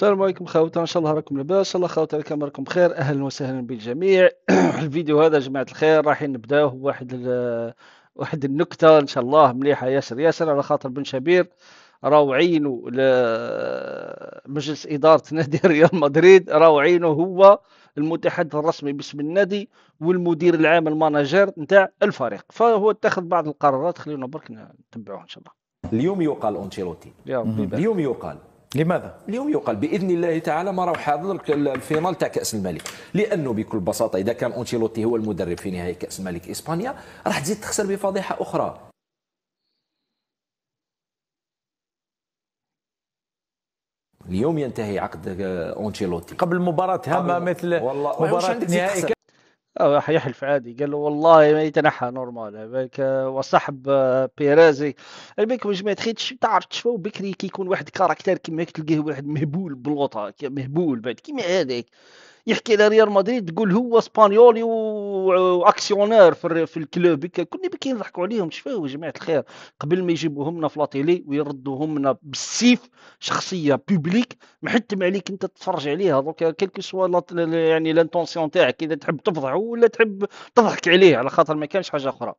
السلام عليكم خوتنا، ان شاء الله راكم لاباس. ان شاء الله خوتنا كامل راكم بخير. اهلا وسهلا بالجميع. الفيديو هذا يا جماعه الخير رايحين نبداوه واحد النكته ان شاء الله مليحه ياسر ياسر، على خاطر بن شبير راهو عينه مجلس اداره نادي ريال مدريد، راهو عينه هو المتحدث الرسمي باسم النادي والمدير العام المانجر نتاع الفريق، فهو اتخذ بعض القرارات. خلينا برك نتبعوها ان شاء الله. اليوم يقال أنشيلوتي. يا ربي يبارك. اليوم يقال لماذا؟ اليوم يقال باذن الله تعالى ما راهو حاضر الفينال تاع كاس الملك، لانه بكل بساطه اذا كان انشيلوتي هو المدرب في نهائي كاس الملك اسبانيا راح تزيد تخسر بفضيحه اخرى. اليوم ينتهي عقد انشيلوتي قبل مباراة هامة مثل والله مباراة نهائي يحلف عادي، قال له والله ما يتنحى نورمال بالك وصاحب بيرازي. بالك واش ما تخيتش تعرف تشوفوا بكري كي يكون واحد كاركتير كيما هيك، تلقاه واحد مهبول بلوطه مهبول بعد كيما هذاك يحكي على ريال مدريد، تقول هو اسبانيولي واكسيونير في الكلوب. كنا بكي نضحكوا عليهم. شفاو يا جماعه الخير قبل ما يجيبوهم لنا في لاتيلي ويردوهم لنا بالسيف، شخصيه بوبليك محتم عليك انت تتفرج عليها. دونك كيلكو سوا يعني لانتونسيون تاعك، اذا تحب تفضحه ولا تحب تضحك عليه، على خاطر ما كانش حاجه اخرى.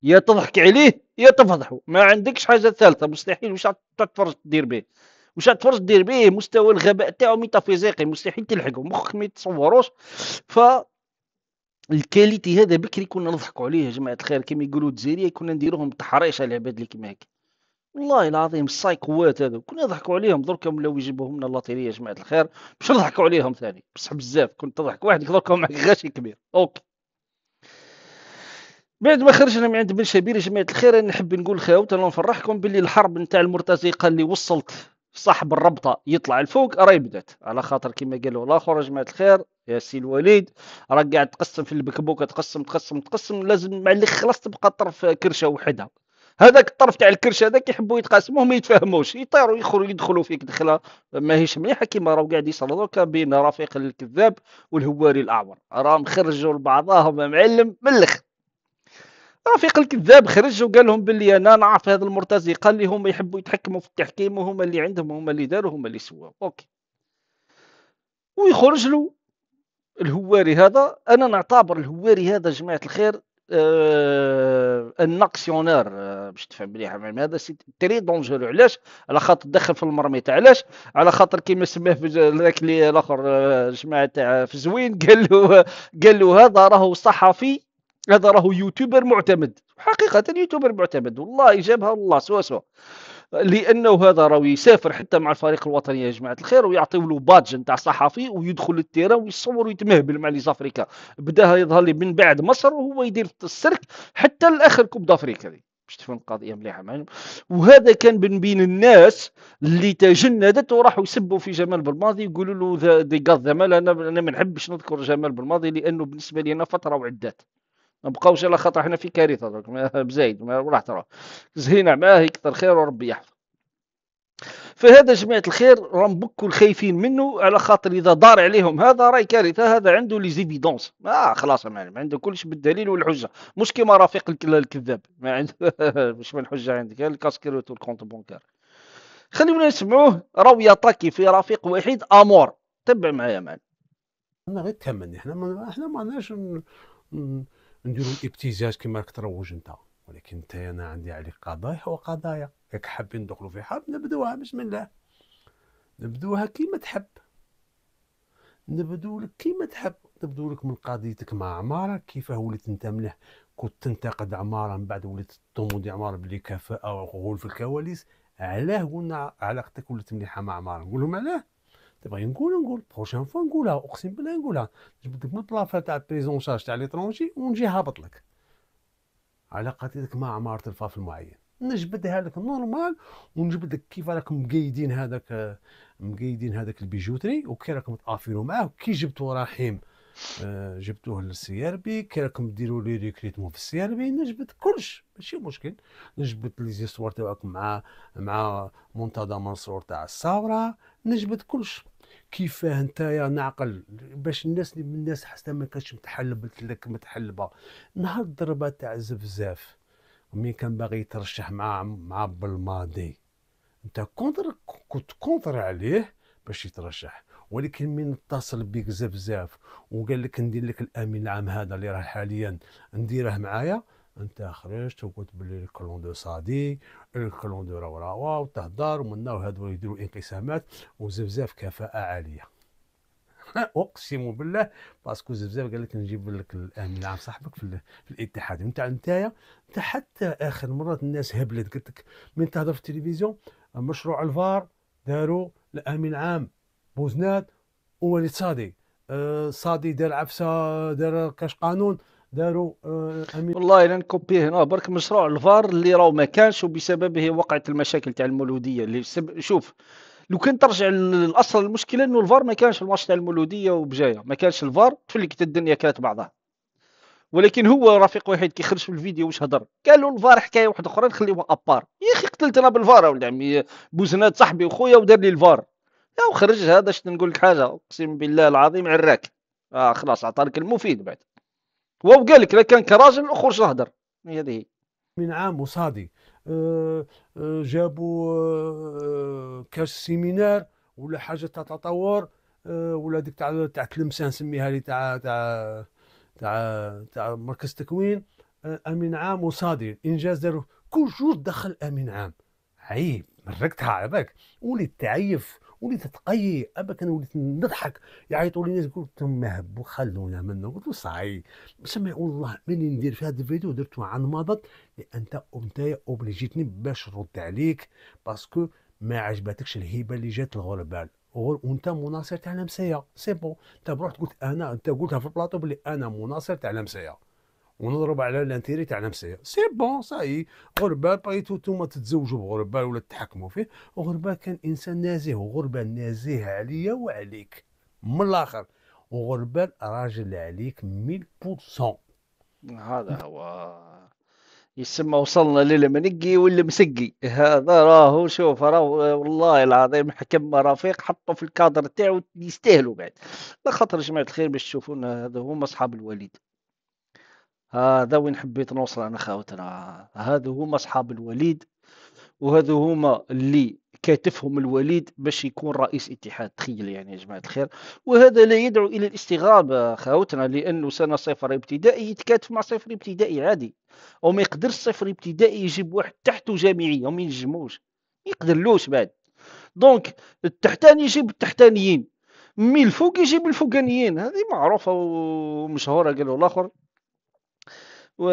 يا تضحك عليه يا تفضحه، ما عندكش حاجه ثالثه مستحيل. واش تتفرج تدير به؟ واش تتفرج دير به؟ مستوى الغباء تاعو ميتافيزيقي مستحيل تلحقه، مخك ما يتصوروش. ف الكاليتي هذا بكري كنا نضحكوا عليه يا جماعه الخير، كما يقولوا الجزائريه كنا نديروهم تحريش على العباد اللي كيما هيك. والله العظيم السايكوات هذو كنا نضحكوا عليهم. دركا ولاو يجيبوهم لنا اللاتيريه يا جماعه الخير باش نضحكوا عليهم ثاني، بصح بزاف كنت تضحك واحد دركا معك غاشي كبير. اوكي، بعد ما خرجنا من عند بن شبير يا جماعه الخير، نحب نقول خاوت انا نفرحكم باللي الحرب نتاع المرتزقه اللي وصلت صاحب الربطه يطلع الفوق راهي بدات، على خاطر كما قالوا الاخر يا جماعه الخير يا سي الوليد راك قاعد تقسم في البكبوكه، تقسم تقسم تقسم، لازم مع اللي خلاص تبقى طرف كرشه وحدها. هذاك الطرف تاع الكرشه هذاك يحبوا يتقاسموا ما يتفاهموش، يطيروا يدخلوا فيك دخله ماهيش مليحه، كيما راهو قاعد يصير دوكا بين رفيق الكذاب والهواري الاعور. راهم خرجوا لبعضاهم يا معلم من الاخر. رفيق الكذاب خرج وقال لهم باللي انا نعرف هذا المرتزقه اللي هم يحبوا يتحكموا في التحكيم، وهم اللي عندهم، هم اللي داروا، هم اللي سواوا. اوكي، ويخرج له الهواري هذا. انا نعتبر الهواري هذا جماعه الخير الناكسيونير، باش تفهم مليح هذا سي تري دونجورو. علاش؟ على خاطر دخل في المرميطه. علاش؟ على خاطر كيما سماه في ذاك اللي الاخر جماعه تاع في زوين، قال له هذا راهو صحفي، هذا راهو يوتيوبر معتمد. حقيقه يوتيوبر معتمد والله، جابها الله سوا سوا، لانه هذا راهو يسافر حتى مع الفريق الوطني يا جماعه الخير، ويعطيو له بادج نتاع صحفي ويدخل للتيران ويصور ويتمهبل مع لي زافريكا. بداها يظهر لي من بعد مصر وهو يدير السيرك حتى لاخر كوب دافريكا دي، باش تفهم القضيه مليحه معلم. وهذا كان من بين الناس اللي تجندت وراحوا يسبوا في جمال بالماضي، يقولوا له دي قاض زمال. انا ما نحبش نذكر جمال بالماضي لانه بالنسبه لي انا فتره وعدات، ما بقاوش على خاطر احنا في كارثه درك بزايد وراح ترى زهينا معاه يكثر خير وربي يحفظ. فهذا جماعة الخير راهم بكل خايفين منه، على خاطر إذا دار عليهم هذا راهي كارثة. هذا عنده لي زيفيدونس، خلاص يا معلم عنده كلش بالدليل والحجة، مش كيما رفيق الكذاب ما عنده مش من الحجة عندك الكاسكيروت والكونت بونكار. خلينا نسمعوه راهو يطاكي في رفيق وحيد امور. تبع معايا معلم. انا غير تمني احنا ما عندناش نديروا الابتزاز كما راك تروج انت، ولكن انت انا عندي عليك قضايا وقضايا. ياك حابين ندخلوا في حرب نبدوها بسم الله، نبدوها كيما تحب، نبدو لك كيما تحب. نبدو لك من قضيتك مع عمارة، كيفاه وليت انت مليح كنت تنتقد عمارة من بعد وليت تطمودي عمارة بلي كفاءة وغول في الكواليس. علاه قلنا علاقتك ولات مليحة مع عمارة؟ نقول لهم علاه. تبغي نقول بروشين فوا نقولها، اقسم بالله نقولها. نجبد لك من الطلافه تاع بريزون شارج تاع ليترونجي ونجي هابط لك علاقتك مع عمارة الفاف المعين، نجبدها لك نورمال. ونجبد لك كيف راكم مقيدين هذاك البيجوتري، وكي راكم تافيروا معاه، كي جبتوا رحيم جبتوه للسي ار بي، كي راكم ديروا لي ريكريتمون في السي ار بي، نجبد كلش ماشي مشكل. نجبد لي زيستوار تاعكم مع منتدى منصور تاع الثوره، نجبد كلش. كيفاه نتايا نعقل باش الناس حتى ما كانتش متحلبت لك متحلبه. نهار الضربه تاع زفزاف مين كان باغي يترشح مع بالماضي، انت كنت كونتر عليه باش يترشح. ولكن من اتصل بك زبزاف وقال لك ندير لك الامين العام هذا اللي راه حاليا نديره معايا، انت خرجت وقلت بلي الكلون دو صادي الكلون دو روراوا وتهضر ومنا وهادو يديروا انقسامات، وزبزاف كفاءه عاليه. اقسم بالله باسكو زبزاف قال لك نجيب لك الامين العام صاحبك في الاتحاد. انت حتى اخر مره الناس هبلت، قلت لك من تهضر في التلفزيون مشروع الفار داروا الامين العام بوزناد ووليد صادي. صادي دار عفسه، دار كاش قانون، داروا امين. والله الا نكوبيه هنا برك مشروع الفار اللي راهو ما كانش وبسببه وقعت المشاكل تاع المولوديه اللي شوف، لو كان ترجع للاصل المشكله انه الفار ما كانش في الماتش تاع المولوديه وبجايه، ما كانش الفار تفلكت الدنيا كانت بعضها. ولكن هو رفيق واحد كيخرج في الفيديو واش هضر، قالوا الفار حكايه واحده اخرى نخليوها ابار. يا اخي قتلتنا بالفار يا ولد عمي، بوزناد صاحبي وخويا ودار لي الفار يا وخرج هذا. شنو نقول لك حاجه، اقسم بالله العظيم عراك. خلاص عطانك المفيد بعد، هو قال لك لا كان كراجل اخرج اهدر. هذه من عام وصادي جابوا كاش سيمينار ولا حاجه تاع تطور، ولا ديك تاع تلمسان نسميها لي تاع مركز تكوين. امين عام وصادي انجاز داروا كل جور دخل امين عام. عيب مرقتها على بالك، وليت تعيف وليت تقي ابك. انا وليت نضحك، يعيطوا لي ناس قلت لهم مهبوا خلونا منه. قلت له صاي سمع والله ماني ندير في هذا الفيديو درته عن مضض لان انت اوبليجيتني باش نرد عليك باسكو ما عجبتكش الهيبه اللي جات الغربال وانت مناصر تاع لمسيه. سي بون انت رحت قلت انت قلتها في البلاطو بلي انا مناصر تاع لمسيه ونضرب على الانتيري تاع لمسيه. سي بون صاي غربال بغيتو نتوما تتزوجوا بغربال ولا تحكموا فيه. غربال كان انسان نزيه، وغربال نزيه عليا وعليك من الاخر، وغربال راجل عليك 1000%. هذا هو يسمى وصلنا للمنقي ولا مسقي. هذا راهو شوف راهو والله العظيم حكم رفيق حطوا في الكادر تاعو يستاهلوا بعد. لا خاطر جماعة الخير باش تشوفون هذا هما اصحاب الوليد. هذا وين حبيت نوصل انا خاوتنا، هذا هما اصحاب الوليد، وهذا هما اللي كاتفهم الوليد باش يكون رئيس اتحاد. تخيل يعني يا جماعة الخير. وهذا لا يدعو إلى الاستغراب خاوتنا، لأنه سنة صفر ابتدائي يتكاتف مع صفر ابتدائي عادي، أو ما يقدرش صفر ابتدائي يجيب واحد تحته جامعي، أو ما ينجموش يقدرلوش بعد. دونك التحتاني يجيب التحتانيين، مي الفوق يجيب الفوقانيين. هذه معروفة ومشهورة قالوا الآخر. و...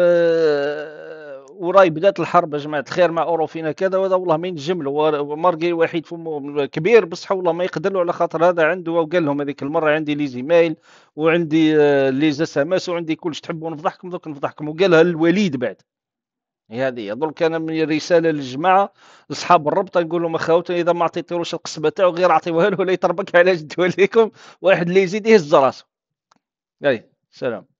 وراي بدات الحرب يا جماعه الخير مع اوروفينا كذا وهذا، والله ما ينجم له. ومارغي وحيد فمه كبير بصح والله ما يقدر له، على خاطر هذا عنده وقال لهم هذيك المره عندي لي زيميل وعندي لي زساماس وعندي كلش، تحبوا نفضحكم دوك نفضحكم. وقالها للوليد بعد. هذه يظل كان من رساله للجماعه اصحاب الربطه، نقول لهم اخواتي اذا ما عطيتوش القصبه تاعو غير عطيوها له ولا يتربك على جد والديكم، واحد اللي يزيد يهز راسه. اي سلام.